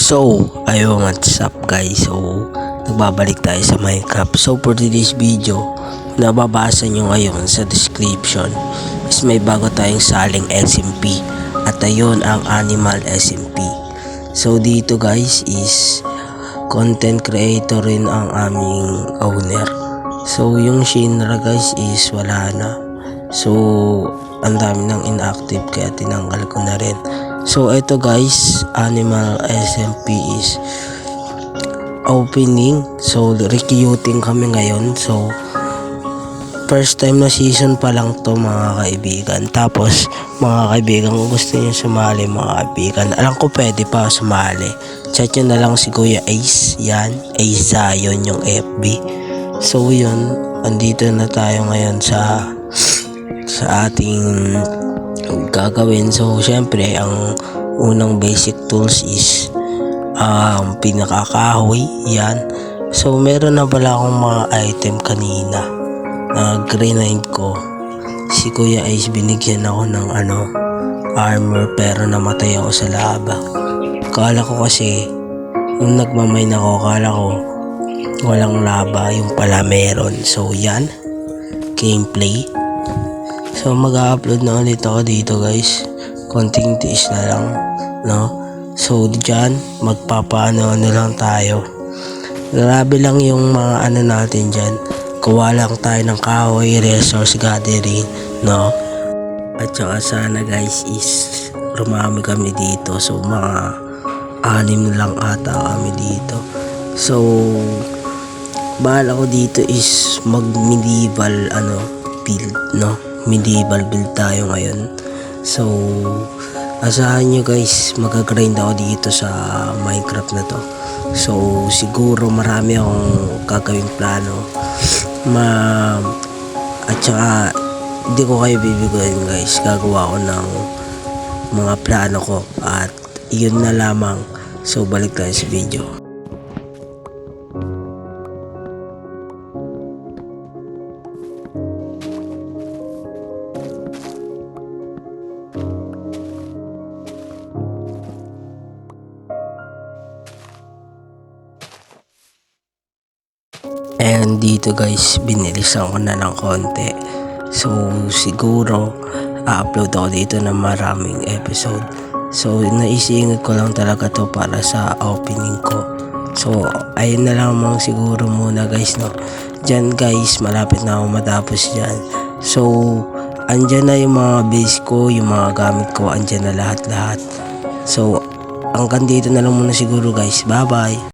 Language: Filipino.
So, ayun, what's up guys? So, nagbabalik tayo sa Minecraft. So, for today's video, nababasa nyo ngayon sa description is may bago tayong saling SMP. At ayun ang Animal SMP. So, dito guys is content creator rin ang aming owner. So, yung Shinra guys is wala na. So, ang dami nang inactive kaya tinanggal ko na rin. So ito guys, Animal SMP is opening. So recruiting kami ngayon. So first time na season pa lang to mga kaibigan. Tapos mga kaibigan, kung gusto niyo sumali mga kaibigan, alam ko pwede pa sumali. Chat nyo na lang si Kuya Ace. Yan, Ace Zion yung FB. So yun, andito na tayo ngayon sa ating gagawin. So syempre ang unang basic tools is pinakakahoy. Yan. So meron na pala akong mga item kanina na grenade ko. Si Kuya Ice binigyan ako ng armor pero namatay ako sa lava. Kala ko kasi nung nagmamine ako, kala ko walang lava, yung pala meron. So yan, gameplay. So mag-upload na ulit ako dito guys. Konting tiis na lang, no? So dyan magpapaano na lang tayo. Grabe lang yung mga natin dyan. Kuha lang tayo ng kahoy, resource gathering, no? At saka sana guys is rumami kami dito. So mga 6 na lang ata kami dito. So bahala ko dito is mag medieval build, no? Medieval build tayo ngayon. So asahan nyo guys, mag-grind ako dito sa Minecraft na to. So siguro marami akong gagawing plano at saka hindi ko kayo bibiguin guys. Gagawa ko ng mga plano ko at yun na lamang. So balik tayo sa video. And dito guys, binilisan ko na ng konti. So siguro upload ako dito ng maraming episode. So naisingit ko lang talaga to para sa opening ko. So ayun na lamang siguro muna guys, no. Diyan guys, malapit na ako matapos dyan. So andyan na yung mga base ko, yung mga gamit ko, andyan na lahat. So hanggang dito na lang muna siguro guys. Bye bye.